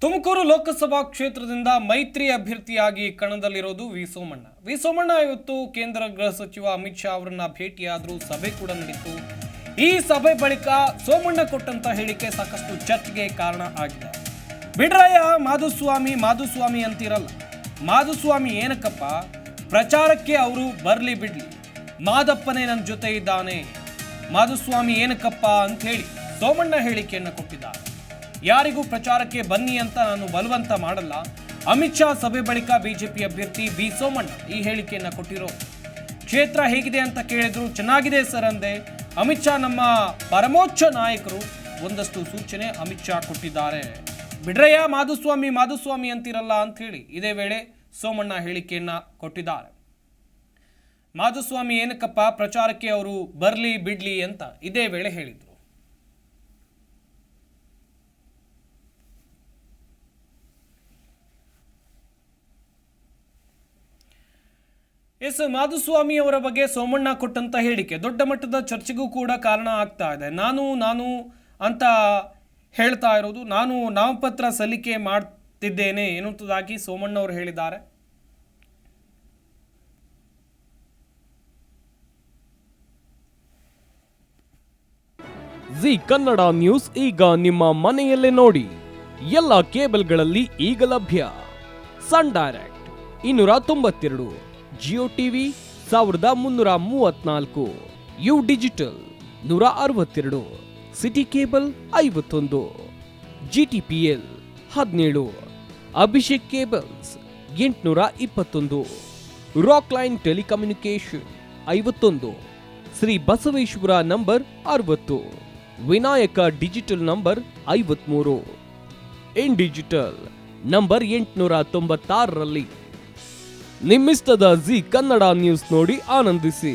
ತುಮಕೂರು ಲೋಕಸಭಾ ಕ್ಷೇತ್ರದಿಂದ ಮೈತ್ರಿ ಅಭ್ಯರ್ಥಿಯಾಗಿ ಕಣದಲ್ಲಿರೋದು ವಿ ಸೋಮಣ್ಣ. ವಿ ಸೋಮಣ್ಣ ಇವತ್ತು ಕೇಂದ್ರ ಗೃಹ ಸಚಿವ ಅಮಿತ್ ಶಾ ಅವರನ್ನ ಭೇಟಿಯಾದ್ರು, ಸಭೆ ಕೂಡ ನಡೆಯಿತು. ಈ ಸಭೆ ಬಳಿಕ ಸೋಮಣ್ಣ ಕೊಟ್ಟಂತ ಹೇಳಿಕೆ ಸಾಕಷ್ಟು ಚರ್ಚೆಗೆ ಕಾರಣ ಆಗಿದೆ. ಬಿಡ್ರಯ್ಯ ಮಾಧುಸ್ವಾಮಿ ಅಂತಿರಲ್ಲ. ಮಾಧುಸ್ವಾಮಿ ಏನಕ್ಕಪ್ಪ, ಪ್ರಚಾರಕ್ಕೆ ಅವರು ಬರ್ಲಿ ಬಿಡ್ಲಿ, ಮಾದಪ್ಪನೇ ನನ್ನ ಜೊತೆ ಇದ್ದಾನೆ, ಮಾಧುಸ್ವಾಮಿ ಏನಕ್ಕಪ್ಪ ಅಂತ ಹೇಳಿ ಸೋಮಣ್ಣ ಹೇಳಿಕೆಯನ್ನು ಕೊಟ್ಟಿದ್ದಾರೆ. ಯಾರಿಗೂ ಪ್ರಚಾರಕ್ಕೆ ಬನ್ನಿ ಅಂತ ನಾನು ಬಲವಂತ ಮಾಡಲ್ಲ. ಅಮಿತ್ ಶಾ ಸಭೆ ಬಳಿಕ ಬಿಜೆಪಿ ಅಭ್ಯರ್ಥಿ ವಿ ಸೋಮಣ್ಣ ಈ ಹೇಳಿಕೆಯನ್ನು ಕೊಟ್ಟಿರೋ. ಕ್ಷೇತ್ರ ಹೇಗಿದೆ ಅಂತ ಕೇಳಿದ್ರು, ಚೆನ್ನಾಗಿದೆ ಸರ್ ಅಂದೆ. ಅಮಿತ್ ಶಾ ನಮ್ಮ ಪರಮೋಚ್ಚ ನಾಯಕರು, ಒಂದಷ್ಟು ಸೂಚನೆ ಅಮಿತ್ ಶಾ ಕೊಟ್ಟಿದ್ದಾರೆ. ಬಿಡ್ರಯ್ಯ ಮಾಧುಸ್ವಾಮಿ ಅಂತಿರಲ್ಲ ಅಂತ ಹೇಳಿ ಇದೇ ವೇಳೆ ಸೋಮಣ್ಣ ಹೇಳಿಕೆಯನ್ನ ಕೊಟ್ಟಿದ್ದಾರೆ. ಮಾಧುಸ್ವಾಮಿ ಏನಕ್ಕಪ್ಪ, ಪ್ರಚಾರಕ್ಕೆ ಅವರು ಬರ್ಲಿ ಬಿಡ್ಲಿ ಅಂತ ಇದೇ ವೇಳೆ ಹೇಳಿದ್ರು. ಮಾಧುಸ್ವಾಮಿ ಅವರ ಬಗ್ಗೆ ಸೋಮಣ್ಣ ಕೊಟ್ಟಂತ ಹೇಳಿಕೆ ದೊಡ್ಡ ಮಟ್ಟದ ಚರ್ಚೆಗೂ ಕೂಡ ಕಾರಣ ಆಗ್ತಾ ಇದೆ. ನಾನು ಅಂತ ಹೇಳ್ತಾ ಇರೋದು, ನಾನು ನಾಮಪತ್ರ ಸಲ್ಲಿಕೆ ಮಾಡ್ತಿದ್ದೇನೆ ಎನ್ನುವುದಾಗಿ ಸೋಮಣ್ಣ ಅವರು ಹೇಳಿದ್ದಾರೆ. ಜಿ ಕನ್ನಡ ನ್ಯೂಸ್ ಈಗ ನಿಮ್ಮ ಮನೆಯಲ್ಲೇ ನೋಡಿ. ಎಲ್ಲ ಕೇಬಲ್ಗಳಲ್ಲಿ ಈಗ ಲಭ್ಯ. Sun Direct 292, Jio TV 1334, U digital 162, city cable 51, GTPL 17, Abhishek cables 821, rock line telecommunication 51, Shri Basaveshwara number 60, Vinayaka digital number 53, in digital number 896ರಲ್ಲಿ ನಿಮ್ಮಿಸ್ತದ ಜಿ ಕನ್ನಡ ನ್ಯೂಸ್ ನೋಡಿ ಆನಂದಿಸಿ.